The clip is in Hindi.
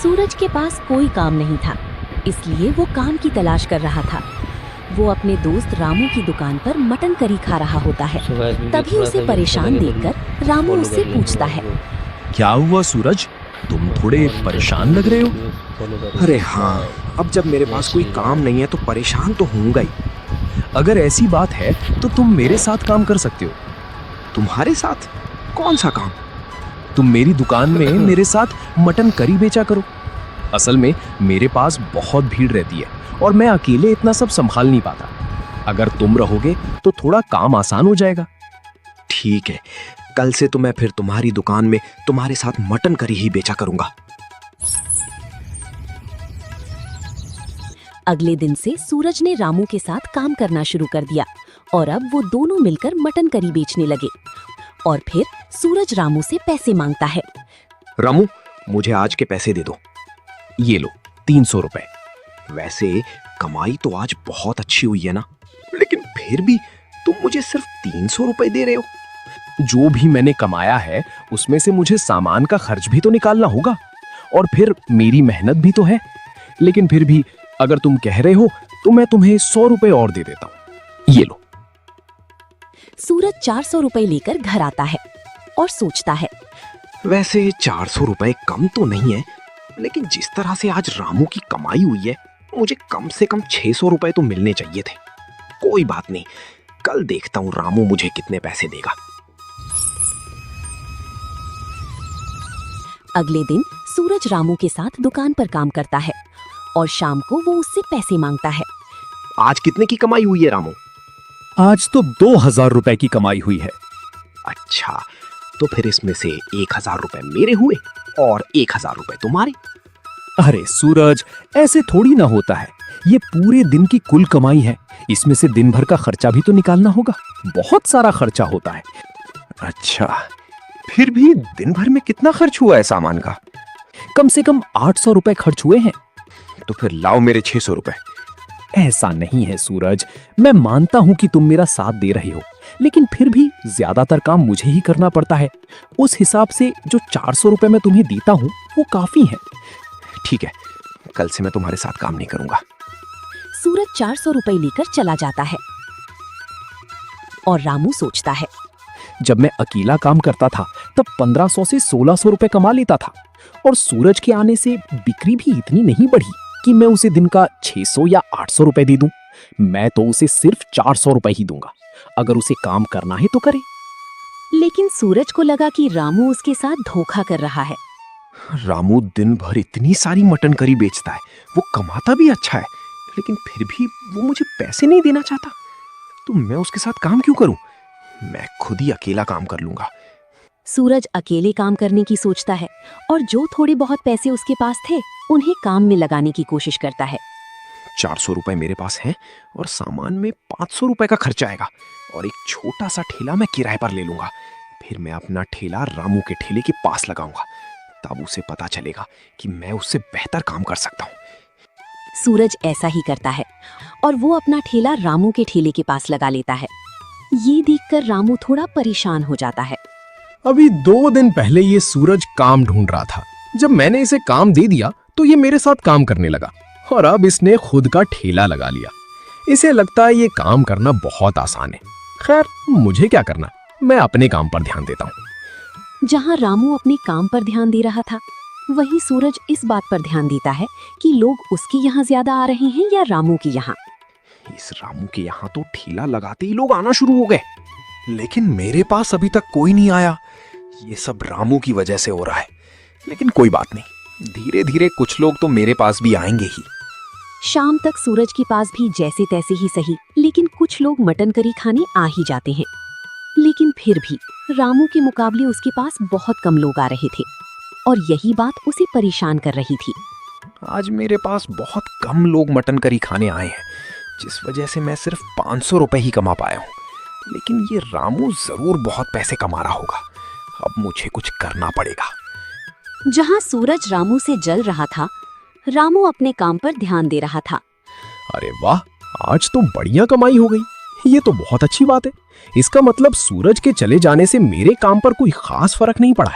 सूरज के पास कोई काम नहीं था, इसलिए वो काम की तलाश कर रहा था। वो अपने दोस्त रामू की दुकान पर मटन करी खा रहा होता है। तभी उसे परेशान देखकर रामू उससे पूछता है, क्या हुआ सूरज, तुम थोड़े परेशान लग रहे हो? अरे हाँ, अब जब मेरे पास कोई काम नहीं है तो परेशान तो होऊंगा ही। अगर ऐसी बात है तो तुम मेरे साथ काम कर सकते हो। तुम्हारे साथ? कौन सा काम? तुम मेरी दुकान में मेरे साथ मटन करी बेचा करो। असल में मेरे पास बहुत भीड़ रहती है और मैं अकेले इतना सब संभाल नहीं पाता। अगर तुम रहोगे तो थोड़ा काम आसान हो जाएगा। ठीक है, कल से तो मैं फिर तुम्हारी दुकान में तुम्हारे साथ मटन करी ही बेचा करूंगा। अगले दिन से सूरज ने रामू के साथ काम करना शुरू कर दिया और अब वो दोनों मिलकर मटन करी बेचने लगे। और फिर सूरज रामू से पैसे मांगता है। रामू, मुझे आज के पैसे दे दो। ये लो 300 रुपए। वैसे कमाई तो आज बहुत अच्छी हुई है ना, लेकिन फिर भी तुम मुझे सिर्फ 300 रुपए दे रहे हो। जो भी मैंने कमाया है उसमें से मुझे सामान का खर्च भी तो निकालना होगा और फिर मेरी मेहनत भी तो है। लेकिन फिर भी अगर तुम कह रहे हो तो मैं तुम्हें 100 रुपए और दे देता हूँ। ये लो। सूरज 400 रुपए लेकर घर आता है और सोचता है, वैसे 400 रुपए कम तो नहीं है, लेकिन जिस तरह से आज रामू की कमाई हुई है मुझे कम से कम 600 रुपए तो मिलने चाहिए थे। कोई बात नहीं, कल देखता हूँ रामू मुझे कितने पैसे देगा। अगले दिन सूरज रामू के साथ दुकान पर काम करता है और शाम को वो उससे पैसे मांगता है। आज कितने की कमाई हुई है रामू? आज तो 2000 रुपए की कमाई हुई है। अच्छा, तो फिर इसमें से 1000 रुपए मेरे हुए और 1000 रुपए तुम्हारे। अरे सूरज, ऐसे थोड़ी ना होता है। ये पूरे दिन की कुल कमाई है, इसमें से दिन भर का खर्चा भी तो निकालना होगा। बहुत सारा खर्चा होता है। अच्छा, फिर भी दिन भर में कितना खर्च हुआ है सामान का? कम से कम 800 रुपए खर्च हुए हैं। तो फिर लाओ मेरे 600 रुपए। ऐसा नहीं है सूरज, मैं मानता हूं कि तुम मेरा साथ दे रहे हो, लेकिन फिर भी ज्यादातर काम मुझे ही करना पड़ता है। उस हिसाब से जो 400 रुपए मैं तुम्हें देता हूं वो काफी है। ठीक है, कल से मैं तुम्हारे साथ काम नहीं करूंगा। सूरज 400 रुपए लेकर चला जाता है और रामू सोचता है, जब मैं अकेला काम करता था तब 1500 से 1600 रुपए कमा लेता था और सूरज के आने से बिक्री भी इतनी नहीं बढ़ी कि मैं उसे दिन का 600 या 800 रुपए दे दूं। मैं तो उसे सिर्फ 400 रुपए ही दूंगा। अगर उसे काम करना है तो करे। लेकिन सूरज को लगा कि रामू उसके साथ धोखा कर रहा है। रामू दिन भर इतनी सारी मटन करी बेचता है, वो कमाता भी अच्छा है, लेकिन फिर भी वो मुझे पैसे नहीं देना चाहता। तो मैं उसके साथ काम क्यों करूं? मैं खुद ही अकेला काम कर लूंगा। सूरज अकेले काम करने की सोचता है और जो थोड़े बहुत पैसे उसके पास थे उन्हें काम में लगाने की कोशिश करता है। 400 रुपए मेरे पास हैं और सामान में 500 रुपए का खर्चा आएगा और एक छोटा सा ठेला मैं किराए पर ले लूंगा। फिर मैं अपना ठेला रामू के ठेले के पास लगाऊंगा, तब उसे पता चलेगा कि मैं उससे बेहतर काम कर सकता हूँ। सूरज ऐसा ही करता है और वो अपना ठेला रामू के ठेले के पास लगा लेता है। ये देखकर रामू थोड़ा परेशान हो जाता है। अभी 2 दिन पहले ये सूरज काम ढूंढ रहा था। जब मैंने इसे काम दे दिया तो ये मेरे साथ काम करने लगा और अब इसने खुद का ठेला लगा लिया। इसे लगता है ये काम करना बहुत आसान है। खैर, मुझे क्या करना, मैं अपने काम पर ध्यान देता हूँ। जहाँ रामू अपने काम पर ध्यान दे रहा था, वहीं सूरज इस बात पर ध्यान देता है कि लोग उसके यहाँ ज्यादा आ रहे हैं या रामू के यहाँ। इस रामू के यहाँ तो ठेला लगाते ही लोग आना शुरू हो गए, लेकिन मेरे पास अभी तक कोई नहीं आया। ये सब रामू की वजह से हो रहा है, लेकिन कोई बात नहीं, धीरे धीरे कुछ लोग तो मेरे पास भी आएंगे ही। शाम तक सूरज के पास भी जैसे तैसे ही सही, लेकिन कुछ लोग मटन करी खाने आ ही जाते हैं। लेकिन फिर भी रामू के मुकाबले उसके पास बहुत कम लोग आ रहे थे और यही बात उसे परेशान कर रही थी। आज मेरे पास बहुत कम लोग मटन करी खाने आए हैं, जिस वजह से मैं सिर्फ 500 रुपए ही कमा पाया हूँ। लेकिन ये रामू जरूर बहुत पैसे कमा रहा होगा। अब मुझे कुछ करना पड़ेगा। जहाँ सूरज रामू से जल रहा था, रामू अपने काम पर ध्यान दे रहा था। अरे वाह, आज तो बढ़िया कमाई हो गई। ये तो बहुत अच्छी बात है। इसका मतलब सूरज के चले जाने से मेरे काम पर कोई खास फर्क नहीं पड़ा है।